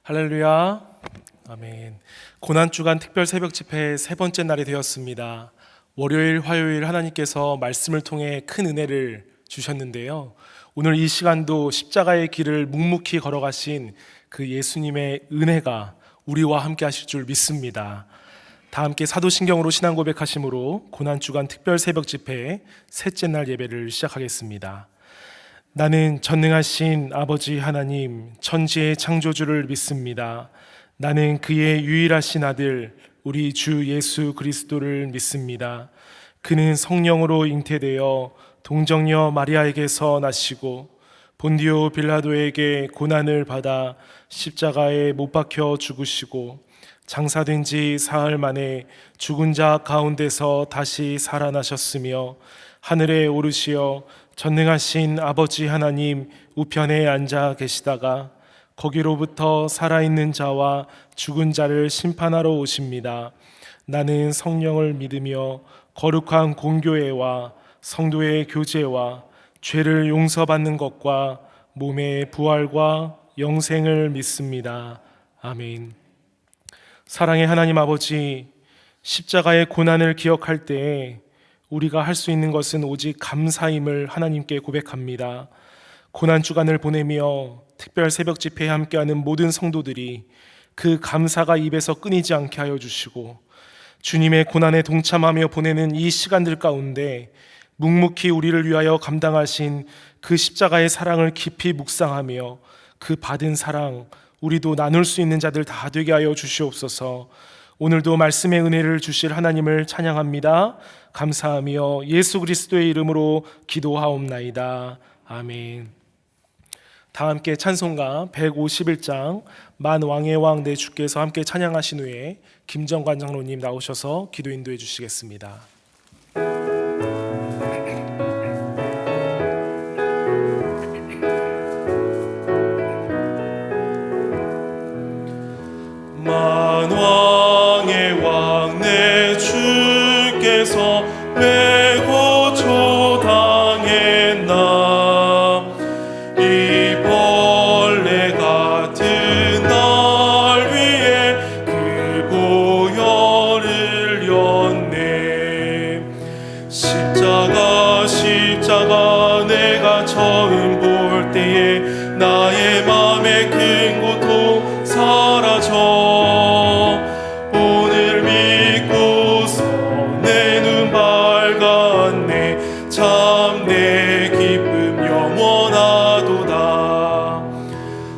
할렐루야. 아멘. 고난주간 특별 새벽 집회 세 번째 날이 되었습니다. 월요일, 화요일 하나님께서 말씀을 통해 큰 은혜를 주셨는데요. 오늘 이 시간도 십자가의 길을 묵묵히 걸어가신 그 예수님의 은혜가 우리와 함께 하실 줄 믿습니다. 다 함께 사도신경으로 신앙 고백하심으로 고난주간 특별 새벽 집회 셋째 날 예배를 시작하겠습니다. 나는 전능하신 아버지 하나님, 천지의 창조주를 믿습니다. 나는 그의 유일하신 아들, 우리 주 예수 그리스도를 믿습니다. 그는 성령으로 잉태되어 동정녀 마리아에게서 나시고 본디오 빌라도에게 고난을 받아 십자가에 못 박혀 죽으시고 장사된 지 사흘 만에 죽은 자 가운데서 다시 살아나셨으며 하늘에 오르시어 전능하신 아버지 하나님 우편에 앉아 계시다가 거기로부터 살아있는 자와 죽은 자를 심판하러 오십니다. 나는 성령을 믿으며 거룩한 공교회와 성도의 교제와 죄를 용서받는 것과 몸의 부활과 영생을 믿습니다. 아멘. 사랑의 하나님 아버지, 십자가의 고난을 기억할 때에 우리가 할 수 있는 것은 오직 감사임을 하나님께 고백합니다. 고난주간을 보내며 특별 새벽 집회에 함께하는 모든 성도들이 그 감사가 입에서 끊이지 않게 하여 주시고 주님의 고난에 동참하며 보내는 이 시간들 가운데 묵묵히 우리를 위하여 감당하신 그 십자가의 사랑을 깊이 묵상하며 그 받은 사랑 우리도 나눌 수 있는 자들 다 되게 하여 주시옵소서. 오늘도 말씀의 은혜를 주실 하나님을 찬양합니다. 감사하며 예수 그리스도의 이름으로 기도하옵나이다. 아멘. 다 함께 찬송가 151장 만 왕의 왕 내 주께서 함께 찬양하신 후에 김정관 장로님 나오셔서 기도 인도해 주시겠습니다. 만 왕의 왕 내 주께서 왜 고초당했나. 이 벌레 같은 날 위에 그 보혈을 렸네. 십자가 내가 처음 볼 때에 나의 맘에 큰 고통 사라져. 오늘 믿고서 내 눈 밝았네. 참 내 기쁨 영원하도다.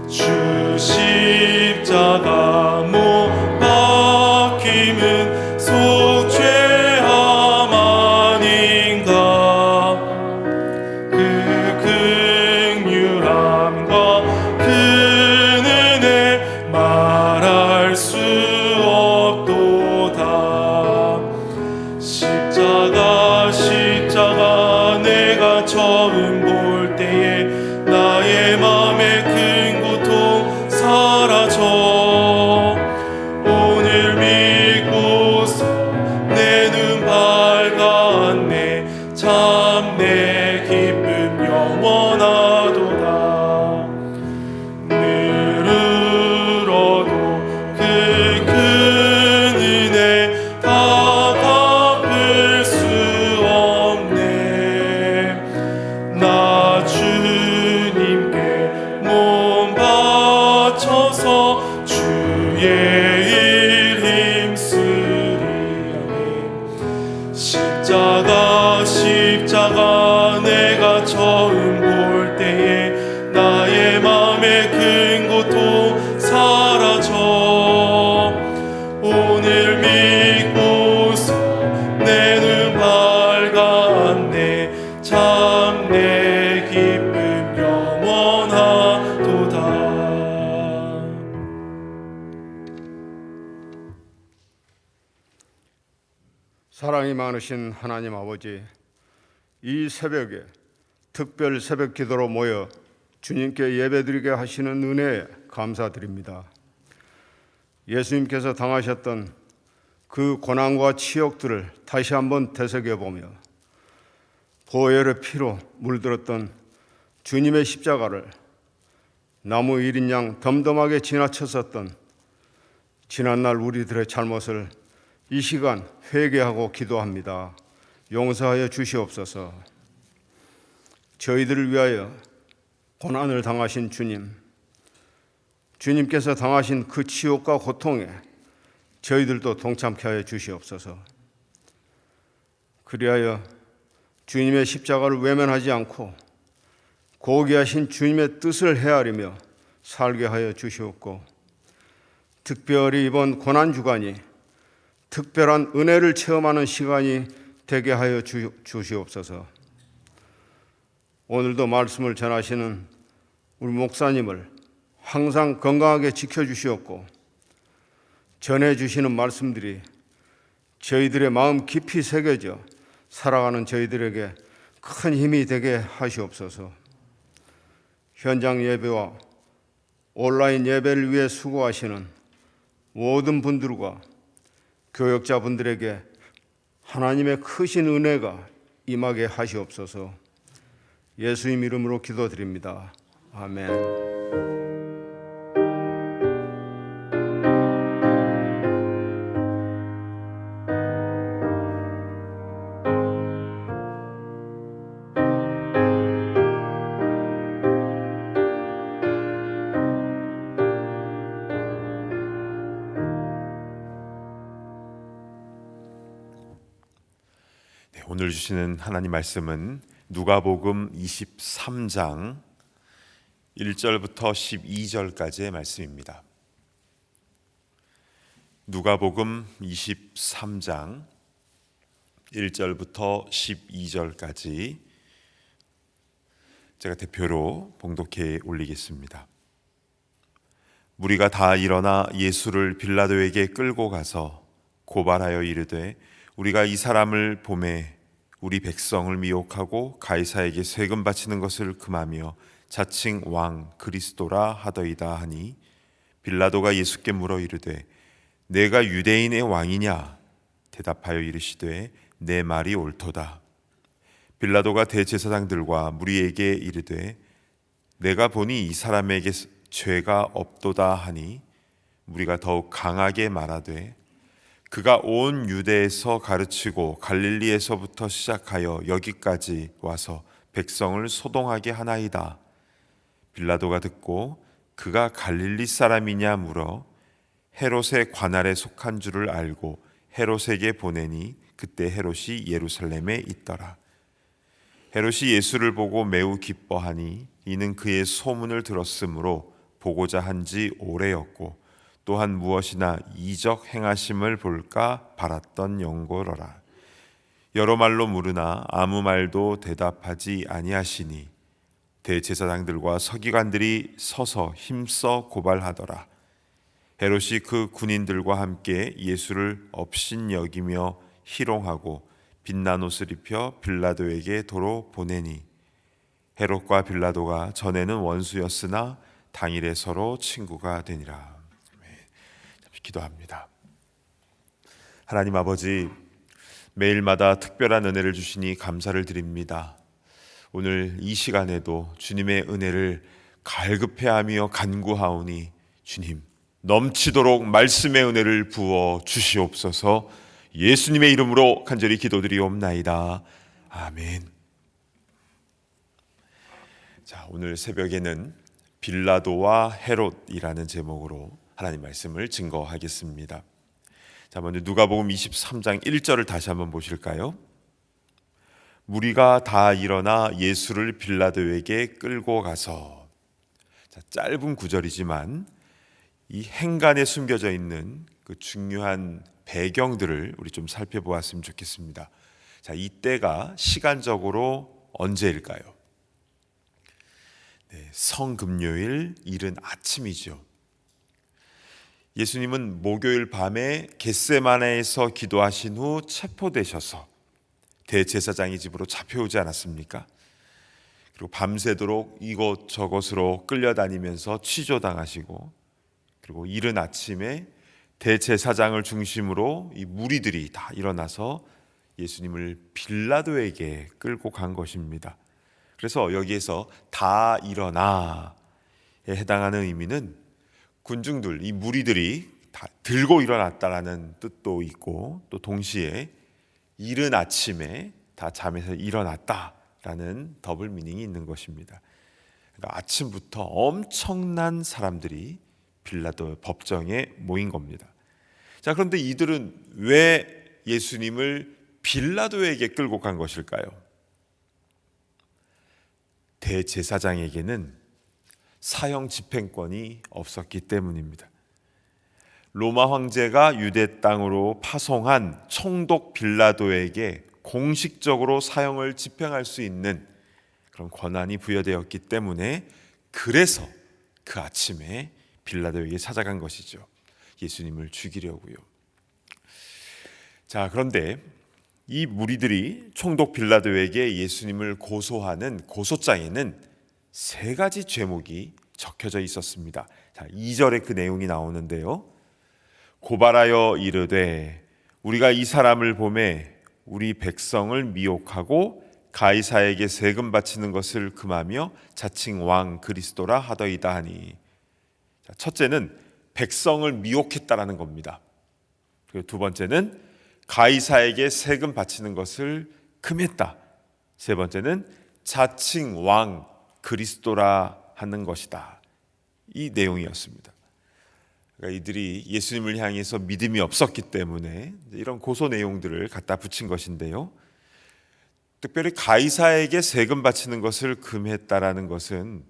주 십자가 못 박힘은 속죄함 아닌가. 그 긍휼함과 그 은혜 말할 수 없도다. 십자가 내가 처음 볼 때에 나의 맘에 큰 고통 사라져. 오늘 믿고서 내 눈 밝았네. 참 내 기쁨 영원하도다. 늘 울어도 그 큰 은혜 다 갚을 수 없네. 나 주님께 몸 바쳐서 주의 일 힘쓰리. 십자가 내가 처음 볼 때에 나의 맘에 큰 고통 사라져. 오늘 믿고서 내 눈 밝았네. 참 내 기쁨 영원하도다. 사랑이 많으신 하나님 아버지, 이 새벽에 특별 새벽 기도로 모여 주님께 예배드리게 하시는 은혜에 감사드립니다. 예수님께서 당하셨던 그 고난과 치욕들을 다시 한번 되새겨보며 보혈의 피로 물들었던 주님의 십자가를 나무 1인 양 덤덤하게 지나쳤었던 지난날 우리들의 잘못을 이 시간 회개하고 기도합니다. 용서하여 주시옵소서. 저희들을 위하여 고난을 당하신 주님께서 당하신 그 치욕과 고통에 저희들도 동참케 하여 주시옵소서. 그리하여 주님의 십자가를 외면하지 않고 고귀하신 주님의 뜻을 헤아리며 살게 하여 주시옵고, 특별히 이번 고난주간이 특별한 은혜를 체험하는 시간이 되게 하여 주시옵소서. 오늘도 말씀을 전하시는 우리 목사님을 항상 건강하게 지켜주시옵고, 전해주시는 말씀들이 저희들의 마음 깊이 새겨져 살아가는 저희들에게 큰 힘이 되게 하시옵소서. 현장 예배와 온라인 예배를 위해 수고하시는 모든 분들과 교역자분들에게 하나님의 크신 은혜가 임하게 하시옵소서. 예수님 이름으로 기도드립니다. 아멘. 오늘 주시는 하나님 말씀은 누가복음 23장 1절부터 12절까지의 말씀입니다. 누가복음 23장 1절부터 12절까지 제가 대표로 봉독해 올리겠습니다. 무리가 다 일어나 예수를 빌라도에게 끌고 가서 고발하여 이르되, 우리가 이 사람을 보매 우리 백성을 미혹하고 가이사에게 세금 바치는 것을 금하며 자칭 왕 그리스도라 하더이다 하니, 빌라도가 예수께 물어 이르되, 내가 유대인의 왕이냐? 대답하여 이르시되, 내 말이 옳도다. 빌라도가 대제사장들과 무리에게 이르되, 내가 보니 이 사람에게 죄가 없도다 하니, 무리가 더욱 강하게 말하되, 그가 온 유대에서 가르치고 갈릴리에서부터 시작하여 여기까지 와서 백성을 소동하게 하나이다. 빌라도가 듣고 그가 갈릴리 사람이냐 물어 헤롯의 관할에 속한 줄을 알고 헤롯에게 보내니, 그때 헤롯이 예루살렘에 있더라. 헤롯이 예수를 보고 매우 기뻐하니, 이는 그의 소문을 들었으므로 보고자 한지 오래였고, 또한 무엇이나 이적 행하심을 볼까 바랐던 영고로라. 여러 말로 물으나 아무 말도 대답하지 아니하시니, 대제사장들과 서기관들이 서서 힘써 고발하더라. 헤롯이 그 군인들과 함께 예수를 업신여기며 희롱하고 빛난 옷을 입혀 빌라도에게 도로 보내니, 헤롯과 빌라도가 전에는 원수였으나 당일에 서로 친구가 되니라. 기도합니다. 하나님 아버지, 매일마다 특별한 은혜를 주시니 감사를 드립니다. 오늘 이 시간에도 주님의 은혜를 갈급해하며 간구하오니, 주님 넘치도록 말씀의 은혜를 부어 주시옵소서. 예수님의 이름으로 간절히 기도드리옵나이다. 아멘. 자, 오늘 새벽에는 빌라도와 헤롯이라는 제목으로 하나님 말씀을 증거하겠습니다. 자, 먼저 누가복음 23장 1절을 다시 한번 보실까요? 무리가 다 일어나 예수를 빌라도에게 끌고 가서. 자, 짧은 구절이지만 이 행간에 숨겨져 있는 그 중요한 배경들을 우리 좀 살펴보았으면 좋겠습니다. 자, 이때가 시간적으로 언제일까요? 네, 성금요일 이른 아침이죠. 예수님은 목요일 밤에 겟세마네에서 기도하신 후 체포되셔서 대제사장의 집으로 잡혀오지 않았습니까? 그리고 밤새도록 이곳저곳으로 끌려다니면서 취조당하시고, 그리고 이른 아침에 대제사장을 중심으로 이 무리들이 다 일어나서 예수님을 빌라도에게 끌고 간 것입니다. 그래서 여기에서 다 일어나, 해당하는 의미는 군중들, 이 무리들이 다 들고 일어났다라는 뜻도 있고, 또 동시에 이른 아침에 다 잠에서 일어났다라는 더블 미닝이 있는 것입니다. 그러니까 아침부터 엄청난 사람들이 빌라도 법정에 모인 겁니다. 자, 그런데 이들은 왜 예수님을 빌라도에게 끌고 간 것일까요? 대제사장에게는 사형 집행권이 없었기 때문입니다. 로마 황제가 유대 땅으로 파송한 총독 빌라도에게 공식적으로 사형을 집행할 수 있는 그런 권한이 부여되었기 때문에, 그래서 그 아침에 빌라도에게 찾아간 것이죠. 예수님을 죽이려고요. 자, 그런데 이 무리들이 총독 빌라도에게 예수님을 고소하는 고소장에는 세 가지 죄목이 적혀져 있었습니다. 자, 2절에 그 내용이 나오는데요. 고발하여 이르되 우리가 이 사람을 보매 우리 백성을 미혹하고 가이사에게 세금 바치는 것을 금하며 자칭 왕 그리스도라 하더이다 하니. 자, 첫째는 백성을 미혹했다라는 겁니다. 그리고 두 번째는 가이사에게 세금 바치는 것을 금했다. 세 번째는 자칭 왕 그리스도라 하는 것이다. 이 내용이었습니다. 그러니까 이들이 예수님을 향해서 믿음이 없었기 때문에 이런 고소 내용들을 갖다 붙인 것인데요. 특별히 가이사에게 세금 바치는 것을 금했다라는 것은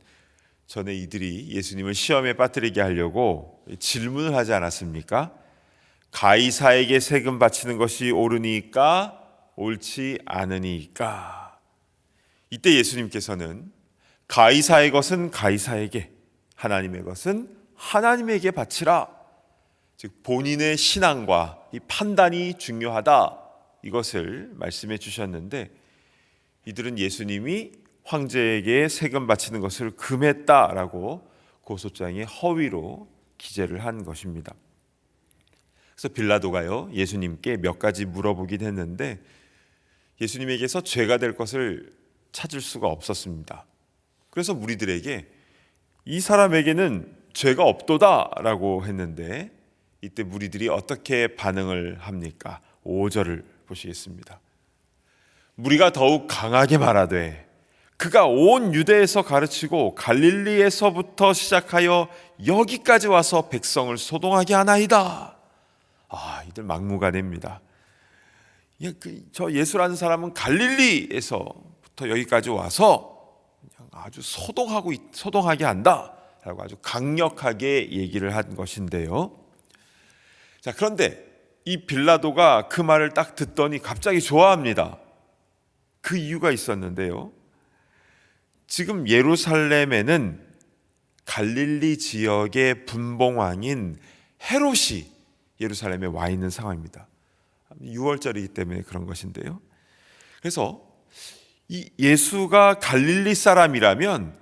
전에 이들이 예수님을 시험에 빠뜨리게 하려고 질문을 하지 않았습니까? 가이사에게 세금 바치는 것이 옳으니까 옳지 않으니까. 이때 예수님께서는 가이사의 것은 가이사에게, 하나님의 것은 하나님에게 바치라. 즉 본인의 신앙과 이 판단이 중요하다, 이것을 말씀해 주셨는데, 이들은 예수님이 황제에게 세금 바치는 것을 금했다라고 고소장에 허위로 기재를 한 것입니다. 그래서 빌라도가요, 예수님께 몇 가지 물어보긴 했는데 예수님에게서 죄가 될 것을 찾을 수가 없었습니다. 그래서 무리들에게 이 사람에게는 죄가 없도다라고 했는데, 이때 무리들이 어떻게 반응을 합니까? 5절을 보시겠습니다. 무리가 더욱 강하게 말하되 그가 온 유대에서 가르치고 갈릴리에서부터 시작하여 여기까지 와서 백성을 소동하게 하나이다. 이들 막무가내입니다. 저 예수라는 사람은 갈릴리에서부터 여기까지 와서 아주 소동하게 한다라고 아주 강력하게 얘기를 한 것인데요. 자, 그런데 이 빌라도가 그 말을 딱 듣더니 갑자기 좋아합니다. 그 이유가 있었는데요. 지금 예루살렘에는 갈릴리 지역의 분봉왕인 헤롯이 예루살렘에 와 있는 상황입니다. 6월절이기 때문에 그런 것인데요. 그래서 이 예수가 갈릴리 사람이라면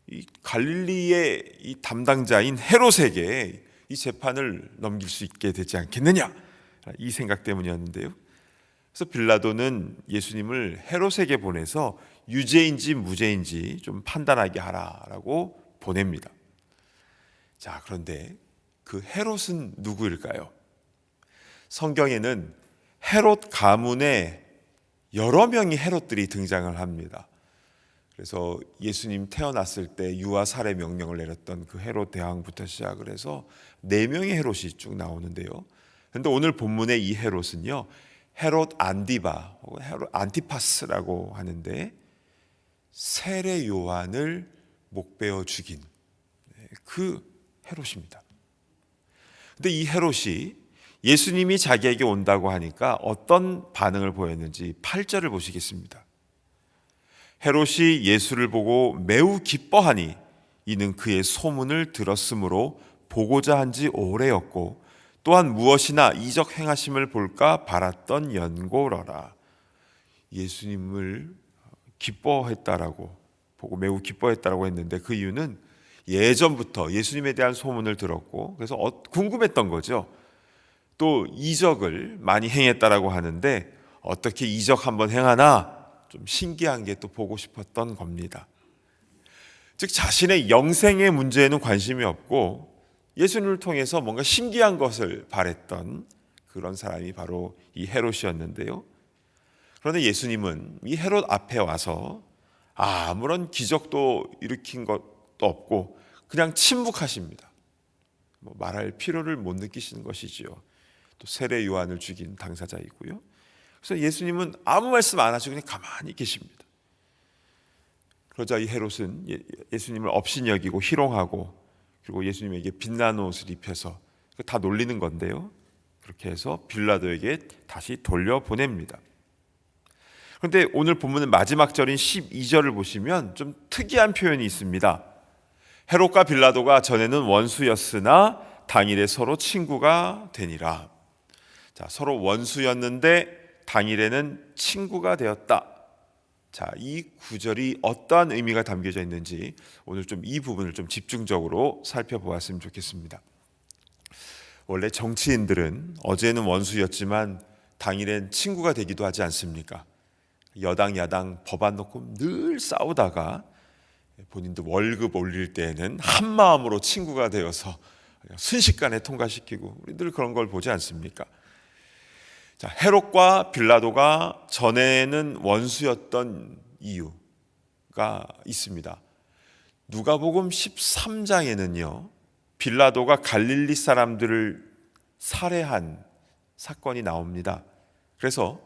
이 갈릴리의 이 담당자인 헤롯에게 이 재판을 넘길 수 있게 되지 않겠느냐, 이 생각 때문이었는데요. 그래서 빌라도는 예수님을 헤롯에게 보내서 유죄인지 무죄인지 좀 판단하게 하라라고 보냅니다. 자, 그런데 그 헤롯은 누구일까요? 성경에는 헤롯 가문에 여러 명의 헤롯들이 등장을 합니다. 그래서 예수님 태어났을 때 유아 살해 명령을 내렸던 그 헤롯 대왕부터 시작을 해서 4명의 헤롯이 쭉 나오는데요. 그런데 오늘 본문의 이 헤롯은요, 헤롯 안디바 혹은 헤롯 안티파스라고 하는데, 세례 요한을 목베어 죽인 그 헤롯입니다. 근데 이 헤롯이 예수님이 자기에게 온다고 하니까 어떤 반응을 보였는지 8절을 보시겠습니다. 헤롯이 예수를 보고 매우 기뻐하니 이는 그의 소문을 들었으므로 보고자 한 지 오래였고 또한 무엇이나 이적 행하심을 볼까 바랐던 연고러라. 예수님을 기뻐했다라고 보고 매우 기뻐했다라고 했는데, 그 이유는 예전부터 예수님에 대한 소문을 들었고 그래서 궁금했던 거죠. 또 이적을 많이 행했다라고 하는데 어떻게 이적 한번 행하나 좀 신기한 게 또 보고 싶었던 겁니다. 즉 자신의 영생의 문제에는 관심이 없고 예수님을 통해서 뭔가 신기한 것을 바랬던 그런 사람이 바로 이 헤롯이었는데요. 그런데 예수님은 이 헤롯 앞에 와서 아무런 기적도 일으킨 것도 없고 그냥 침묵하십니다. 말할 필요를 못 느끼시는 것이지요. 또 세례 요한을 죽인 당사자이고요. 그래서 예수님은 아무 말씀 안 하시고 그냥 가만히 계십니다. 그러자 이 헤롯은 예수님을 업신여기고 희롱하고 그리고 예수님에게 빛나는 옷을 입혀서 다 놀리는 건데요. 그렇게 해서 빌라도에게 다시 돌려보냅니다. 그런데 오늘 본문의 마지막 절인 12절을 보시면 좀 특이한 표현이 있습니다. 헤롯과 빌라도가 전에는 원수였으나 당일에 서로 친구가 되니라. 자, 서로 원수였는데 당일에는 친구가 되었다. 자, 이 구절이 어떠한 의미가 담겨져 있는지 오늘 좀 이 부분을 좀 집중적으로 살펴보았으면 좋겠습니다. 원래 정치인들은 어제는 원수였지만 당일엔 친구가 되기도 하지 않습니까? 여당 야당 법안 놓고 늘 싸우다가 본인도 월급 올릴 때에는 한 마음으로 친구가 되어서 순식간에 통과시키고 우리 늘 그런 걸 보지 않습니까? 자, 헤롯과 빌라도가 전에는 원수였던 이유가 있습니다. 누가복음 13장에는요. 빌라도가 갈릴리 사람들을 살해한 사건이 나옵니다. 그래서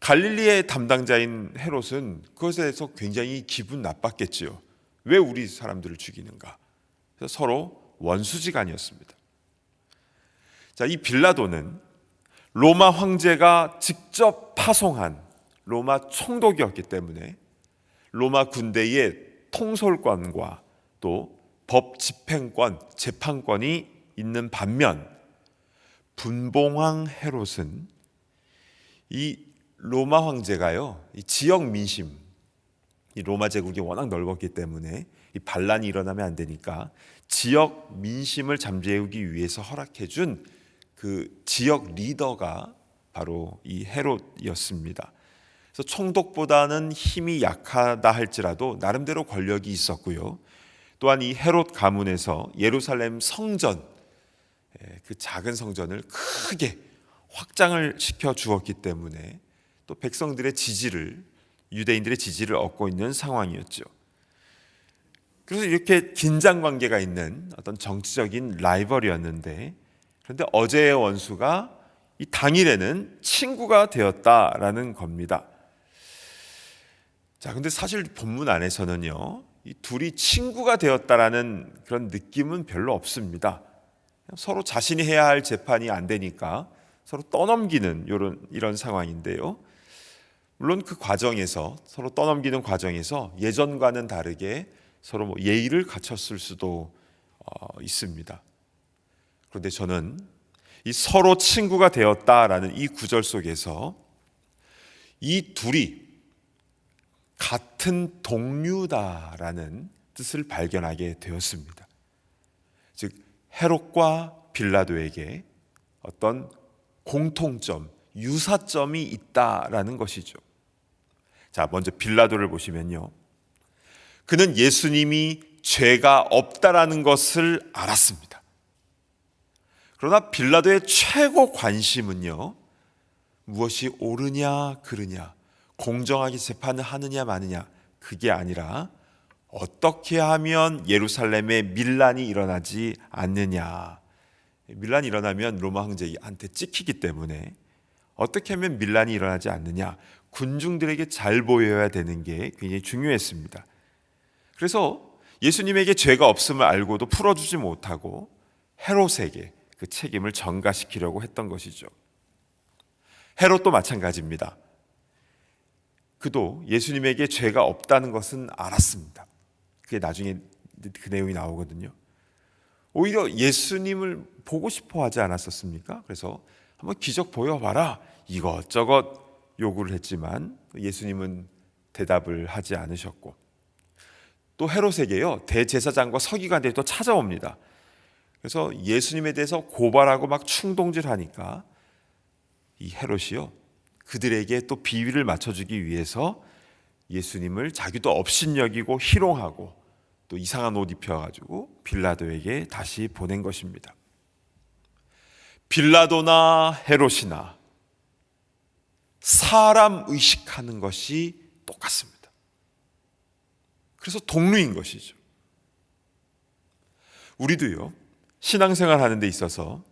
갈릴리의 담당자인 헤롯은 그것에 대해서 굉장히 기분 나빴겠지요. 왜 우리 사람들을 죽이는가? 그래서 서로 원수지간이었습니다. 자, 이 빌라도는 로마 황제가 직접 파송한 로마 총독이었기 때문에 로마 군대의 통솔권과 또 법 집행권, 재판권이 있는 반면 분봉왕 헤롯은 이 로마 황제가요, 이 지역 민심, 이 로마 제국이 워낙 넓었기 때문에 이 반란이 일어나면 안 되니까 지역 민심을 잠재우기 위해서 허락해준 그 지역 리더가 바로 이 헤롯이었습니다. 그래서 총독보다는 힘이 약하다 할지라도 나름대로 권력이 있었고요. 또한 이 헤롯 가문에서 예루살렘 성전, 그 작은 성전을 크게 확장을 시켜 주었기 때문에 또 백성들의 지지를, 유대인들의 지지를 얻고 있는 상황이었죠. 그래서 이렇게 긴장 관계가 있는 어떤 정치적인 라이벌이었는데, 그런데 어제의 원수가 이 당일에는 친구가 되었다라는 겁니다. 자, 근데 사실 본문 안에서는요, 이 둘이 친구가 되었다라는 그런 느낌은 별로 없습니다. 서로 자신이 해야 할 재판이 안 되니까 서로 떠넘기는 이런 상황인데요. 물론 그 과정에서 서로 떠넘기는 과정에서 예전과는 다르게 서로 뭐 예의를 갖췄을 수도 있습니다. 그런데 저는 이 서로 친구가 되었다라는 이 구절 속에서 이 둘이 같은 동류다라는 뜻을 발견하게 되었습니다. 즉 헤롯과 빌라도에게 어떤 공통점, 유사점이 있다라는 것이죠. 자, 먼저 빌라도를 보시면요. 그는 예수님이 죄가 없다라는 것을 알았습니다. 그러나 빌라도의 최고 관심은요, 무엇이 옳으냐 그르냐, 공정하게 재판을 하느냐 마느냐, 그게 아니라 어떻게 하면 예루살렘에 밀란이 일어나지 않느냐. 밀란이 일어나면 로마 황제한테 찍히기 때문에 어떻게 하면 밀란이 일어나지 않느냐, 군중들에게 잘 보여야 되는 게 굉장히 중요했습니다. 그래서 예수님에게 죄가 없음을 알고도 풀어주지 못하고 헤롯에게 그 책임을 전가시키려고 했던 것이죠. 헤롯도 마찬가지입니다. 그도 예수님에게 죄가 없다는 것은 알았습니다. 그게 나중에 그 내용이 나오거든요. 오히려 예수님을 보고 싶어 하지 않았었습니까? 그래서 한번 기적 보여봐라, 이것저것 요구를 했지만 예수님은 대답을 하지 않으셨고, 또 헤롯에게요, 대제사장과 서기관들이 또 찾아옵니다. 그래서 예수님에 대해서 고발하고 막 충동질하니까 이 헤롯이요, 그들에게 또 비위를 맞춰주기 위해서 예수님을 자기도 업신여기고 희롱하고 또 이상한 옷 입혀가지고 빌라도에게 다시 보낸 것입니다. 빌라도나 헤롯이나 사람 의식하는 것이 똑같습니다. 그래서 동류인 것이죠. 우리도요, 신앙생활 하는 데 있어서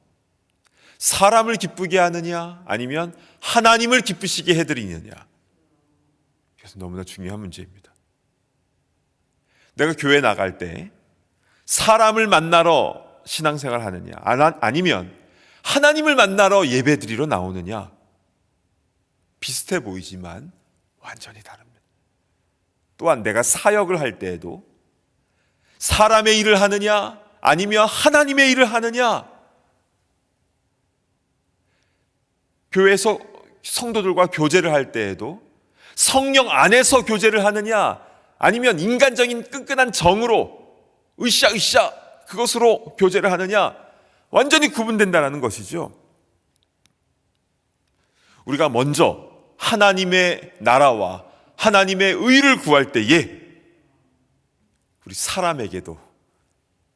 사람을 기쁘게 하느냐 아니면 하나님을 기쁘시게 해드리느냐, 그래서 너무나 중요한 문제입니다. 내가 교회 나갈 때 사람을 만나러 신앙생활 하느냐 아니면 하나님을 만나러 예배드리러 나오느냐, 비슷해 보이지만 완전히 다릅니다. 또한 내가 사역을 할 때에도 사람의 일을 하느냐 아니면 하나님의 일을 하느냐, 교회에서 성도들과 교제를 할 때에도 성령 안에서 교제를 하느냐 아니면 인간적인 끈끈한 정으로 으쌰으쌰 그것으로 교제를 하느냐, 완전히 구분된다는 것이죠. 우리가 먼저 하나님의 나라와 하나님의 의를 구할 때에 우리 사람에게도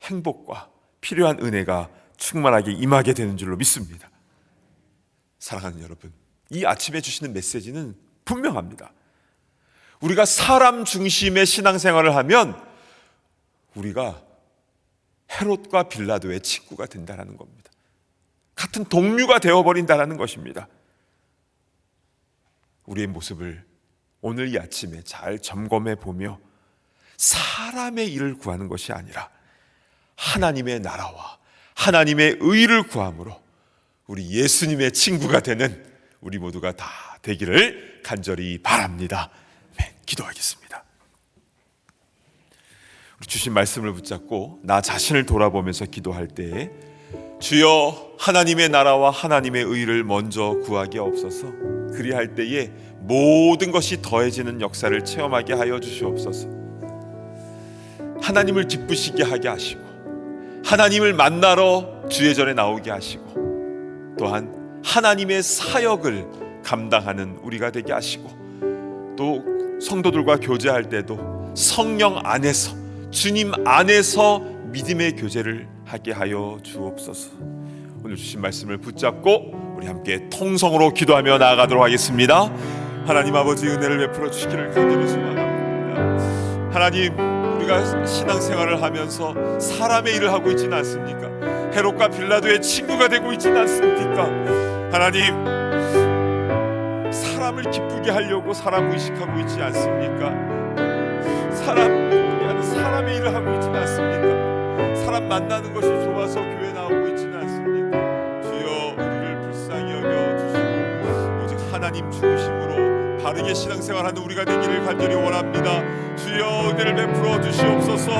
행복과 필요한 은혜가 충만하게 임하게 되는 줄로 믿습니다. 사랑하는 여러분, 이 아침에 주시는 메시지는 분명합니다. 우리가 사람 중심의 신앙생활을 하면 우리가 헤롯과 빌라도의 친구가 된다는 겁니다. 같은 동류가 되어버린다는 것입니다. 우리의 모습을 오늘 이 아침에 잘 점검해 보며 사람의 일을 구하는 것이 아니라 하나님의 나라와 하나님의 의를 구함으로 우리 예수님의 친구가 되는 우리 모두가 다 되기를 간절히 바랍니다. 네, 기도하겠습니다. 우리 주신 말씀을 붙잡고 나 자신을 돌아보면서 기도할 때에 주여 하나님의 나라와 하나님의 의를 먼저 구하게 없어서, 그리할 때에 모든 것이 더해지는 역사를 체험하게 하여 주시옵소서. 하나님을 기쁘시게 하게 하시고 하나님을 만나러 주의 전에 나오게 하시고 또한 하나님의 사역을 감당하는 우리가 되게 하시고, 또 성도들과 교제할 때도 성령 안에서 주님 안에서 믿음의 교제를 하게 하여 주옵소서. 오늘 주신 말씀을 붙잡고 우리 함께 통성으로 기도하며 나아가도록 하겠습니다. 하나님 아버지, 은혜를 베풀어 주시기를 간절히 소망합니다. 하나님, 우리가 신앙생활을 하면서 사람의 일을 하고 있지는 않습니까? 헤롯과 빌라도의 친구가 되고 있지는 않습니까? 하나님, 사람을 기쁘게 하려고 사람 의식하고 있지 않습니까? 사람의 일을 하고 있지는 않습니까? 사람 만나는 것이 좋아서 교회 나오고 있지는 않습니까? 주여, 우리를 불쌍히 여겨주시고 오직 하나님 중심으로 바르게 신앙생활하는 우리가 되기를 간절히 원합니다. 주여, 은혜를 베풀어 주시옵소서.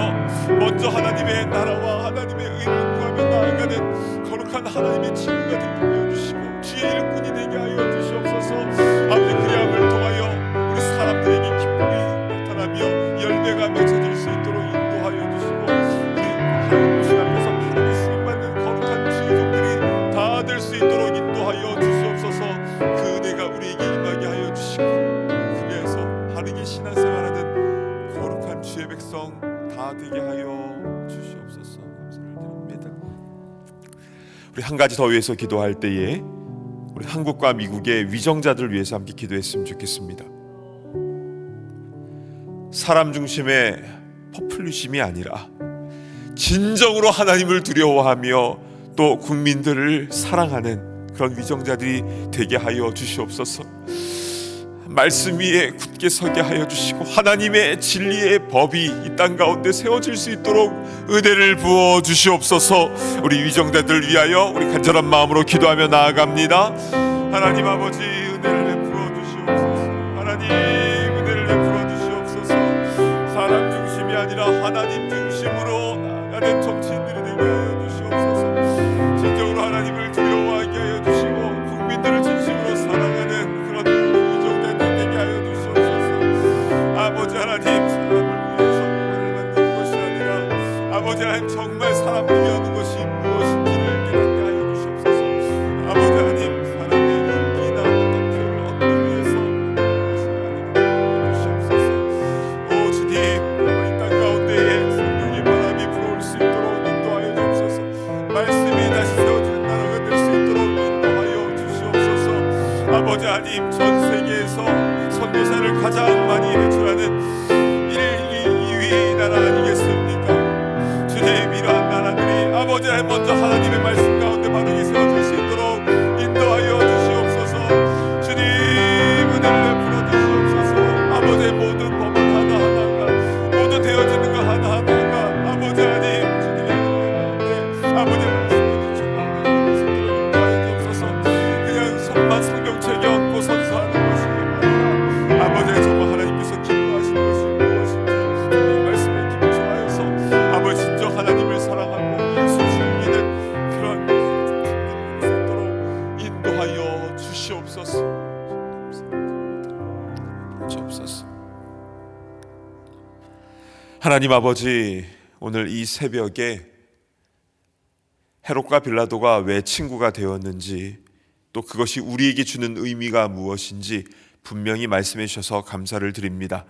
먼저 하나님의 나라와 하나님의 의를 구하며 나아가는 거룩한 하나님의 친구가 되게 하여 주시고 주의 일꾼이 되게 하여 주시옵소서. 아버지, 그리함을 통하여 우리 사람들에게 기쁨이 나타나며 열매가 맺어질 수 있도록 인도하여 주시고, 우리 하나님 신 앞에서 바르게 쓰임받는 거룩한 주의 종들이 다 될 수 있도록 인도하여 주시옵소서. 그 은혜가 우리에게 임하게 하여 주시고, 그래서 바르게 신앙생활하는 거룩한 주의 백성 다 되게 하여 주시옵소서. 감사를 드립니다. 우리 한 가지 더 위해서 기도할 때에 우리 한국과 미국의 위정자들을 위해서 함께 기도했으면 좋겠습니다. 사람 중심의 포퓰리즘이 아니라 진정으로 하나님을 두려워하며 또 국민들을 사랑하는 그런 위정자들이 되게 하여 주시옵소서. 말씀 위에 굳게 서게 하여 주시고 하나님의 진리의 법이 이 땅 가운데 세워질 수 있도록 은혜를 부어 주시옵소서. 우리 위정자들 위하여 우리 간절한 마음으로 기도하며 나아갑니다. 하나님 아버지, 은혜를 베풀어 주시옵소서. 하나님, 은혜를 베풀어 주시옵소서. 사람 중심이 아니라 하나님 중심으로 나아가는 정치인들이 되게 하여 주시옵소서. 진정으로 하나님을 두려워하게 하여 주시고 국민들을 진심으로 사랑하는 그런 위정자들 되게 하여 주시옵소서. 아버지 하나님, 사람을 위해서 국가를 만드는 것이 아니라 아버지 하나님, 정말 사람을 위하는 것이 무엇인지를 깨닫게 하여 주시옵소서. 아버지 하나님, 사람의 인기나 어떤 표를 얻기 위해서 그런 것이 아니라 주시옵소서. 오 주님, 이 땅 가운데에 하나님 아버지, 오늘 이 새벽에 헤롯과 빌라도가 왜 친구가 되었는지, 또 그것이 우리에게 주는 의미가 무엇인지 분명히 말씀해 주셔서 감사를 드립니다.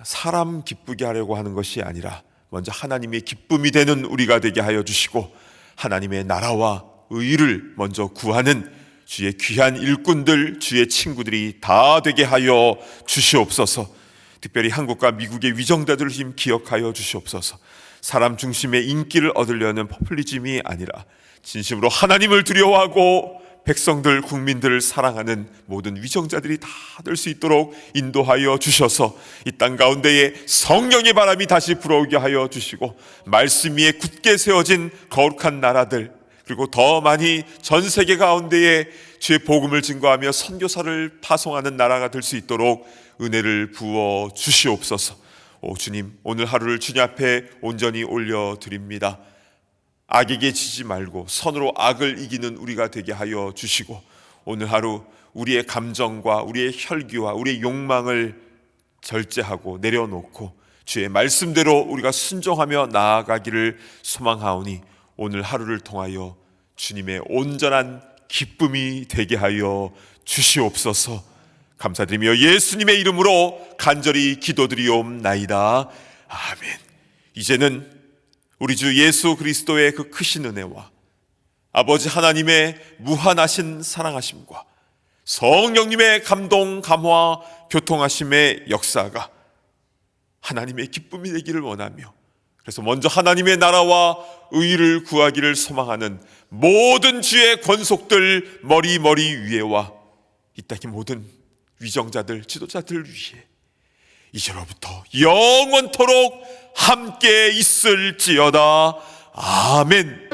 사람 기쁘게 하려고 하는 것이 아니라 먼저 하나님의 기쁨이 되는 우리가 되게 하여 주시고, 하나님의 나라와 의를 먼저 구하는 주의 귀한 일꾼들, 주의 친구들이 다 되게 하여 주시옵소서. 특별히 한국과 미국의 위정자들을 힘 기억하여 주시옵소서. 사람 중심의 인기를 얻으려는 포퓰리즘이 아니라 진심으로 하나님을 두려워하고 백성들, 국민들을 사랑하는 모든 위정자들이 다 될 수 있도록 인도하여 주셔서 이 땅 가운데에 성령의 바람이 다시 불어오게 하여 주시고, 말씀 위에 굳게 세워진 거룩한 나라들, 그리고 더 많이 전 세계 가운데에 주의 복음을 증거하며 선교사를 파송하는 나라가 될 수 있도록 은혜를 부어 주시옵소서. 오 주님, 오늘 하루를 주님 앞에 온전히 올려드립니다. 악에게 지지 말고 선으로 악을 이기는 우리가 되게 하여 주시고, 오늘 하루 우리의 감정과 우리의 혈기와 우리의 욕망을 절제하고 내려놓고 주의 말씀대로 우리가 순종하며 나아가기를 소망하오니, 오늘 하루를 통하여 주님의 온전한 기쁨이 되게 하여 주시옵소서. 감사드리며 예수님의 이름으로 간절히 기도드리옵나이다. 아멘. 이제는 우리 주 예수 그리스도의 그 크신 은혜와 아버지 하나님의 무한하신 사랑하심과 성령님의 감동, 감화, 교통하심의 역사가 하나님의 기쁨이 되기를 원하며, 그래서 먼저 하나님의 나라와 의를 구하기를 소망하는 모든 주의 권속들 머리 위에와 이 땅의 모든 위정자들, 지도자들 위에 이제로부터 영원토록 함께 있을지어다. 아멘.